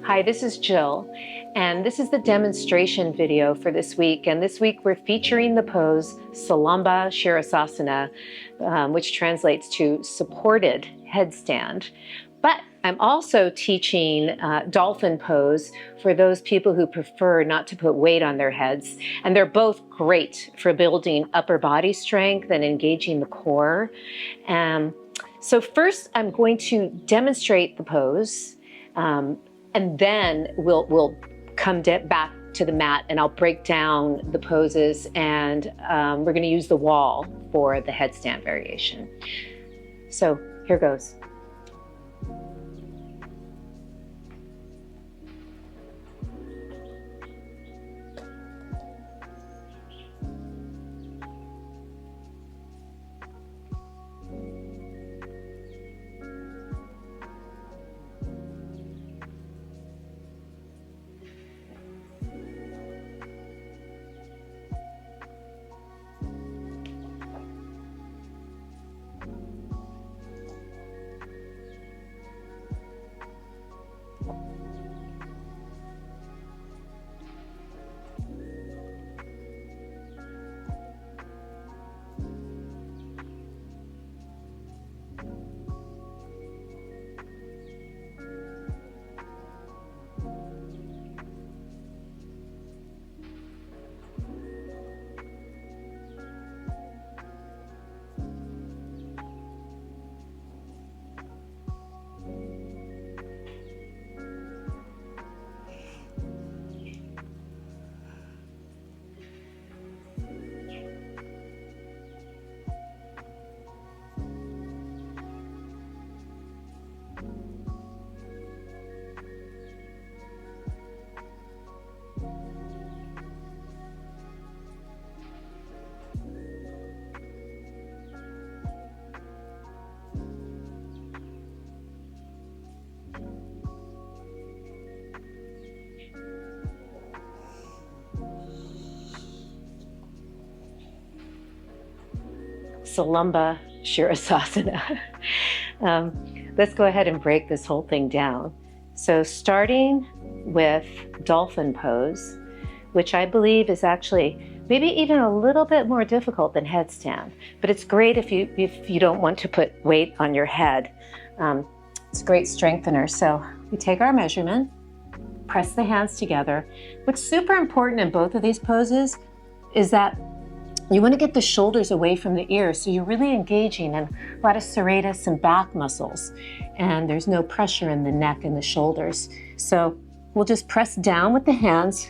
Hi, this is Jill, and this is the demonstration video for this week. And this week we're featuring the pose Salamba Sirsasana, which translates to supported headstand. But I'm also teaching Dolphin Pose for those people who prefer not to put weight on their heads. And they're both great for building upper body strength and engaging the core. So first I'm going to demonstrate the pose, and then we'll come back to the mat and I'll break down the poses, and we're going to use the wall for the headstand variation. So here goes. Salamba Sirsasana. Let's go ahead and break this whole thing down. So starting with Dolphin Pose, which I believe is actually maybe even a little bit more difficult than headstand, but it's great if you don't want to put weight on your head. It's a great strengthener. So we take our measurement, press the hands together. What's super important in both of these poses is that you want to get the shoulders away from the ears, so you're really engaging in a lot of serratus and back muscles, and there's no pressure in the neck and the shoulders. So we'll just press down with the hands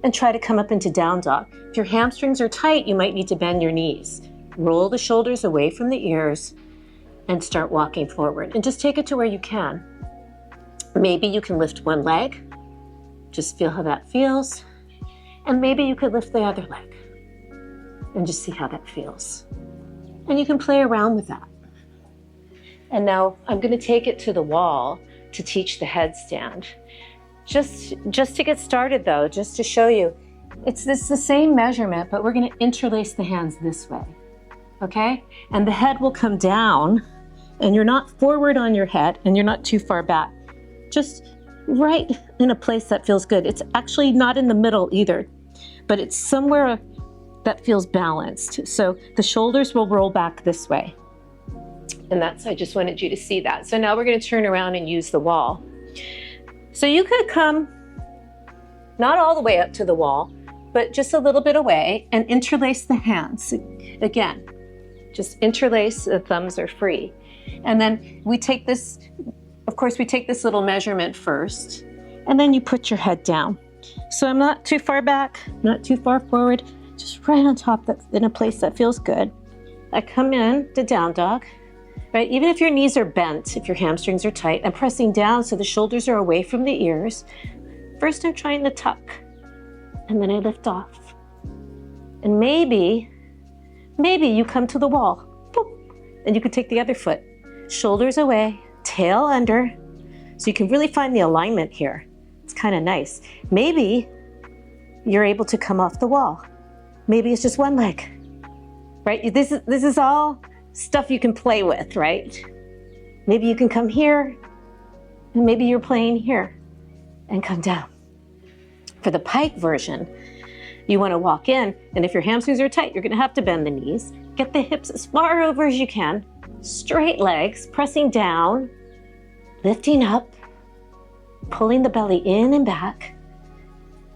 and try to come up into down dog. If your hamstrings are tight, you might need to bend your knees. Roll the shoulders away from the ears and start walking forward, and just take it to where you can. Maybe you can lift one leg, just feel how that feels, and maybe you could lift the other leg and just see how that feels. And you can play around with that. And now I'm going to take it to the wall to teach the headstand. Just to get started though, just to show you, it's the same measurement, but we're going to interlace the hands this way, okay? And the head will come down, and you're not forward on your head, and you're not too far back. Just right in a place that feels good. It's actually not in the middle either, but it's somewhere that feels balanced. So the shoulders will roll back this way. And I just wanted you to see that. So now we're going to turn around and use the wall. So you could come not all the way up to the wall, but just a little bit away, and interlace the hands. Again, just interlace, the thumbs are free. And then we take this, of course, we take this little measurement first, and then you put your head down. So I'm not too far back, not too far forward, just right on top, that's in a place that feels good. I come in to down dog, right? Even if your knees are bent, if your hamstrings are tight, I'm pressing down so the shoulders are away from the ears. First I'm trying to tuck, and then I lift off. And maybe you come to the wall, boop, and you can take the other foot. Shoulders away, tail under, so you can really find the alignment here. It's kind of nice. Maybe you're able to come off the wall. Maybe it's just one leg, right? This is all stuff you can play with, right? Maybe you can come here, and maybe you're playing here. and come down. For the pike version, you want to walk in, and if your hamstrings are tight, you're going to have to bend the knees. Get the hips as far over as you can. Straight legs, pressing down, lifting up, pulling the belly in and back,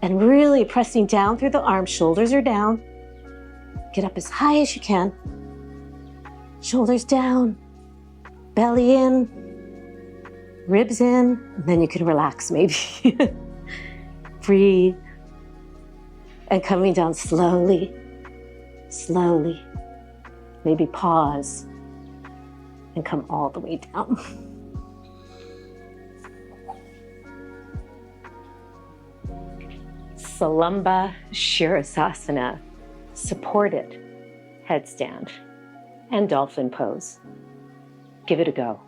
and really pressing down through the arms. Shoulders are down. Get up as high as you can. Shoulders down, belly in, ribs in, and then you can relax maybe. Breathe. And coming down slowly, slowly. Maybe pause and come all the way down. Salamba Sirsasana, supported headstand, and dolphin pose. Give it a go.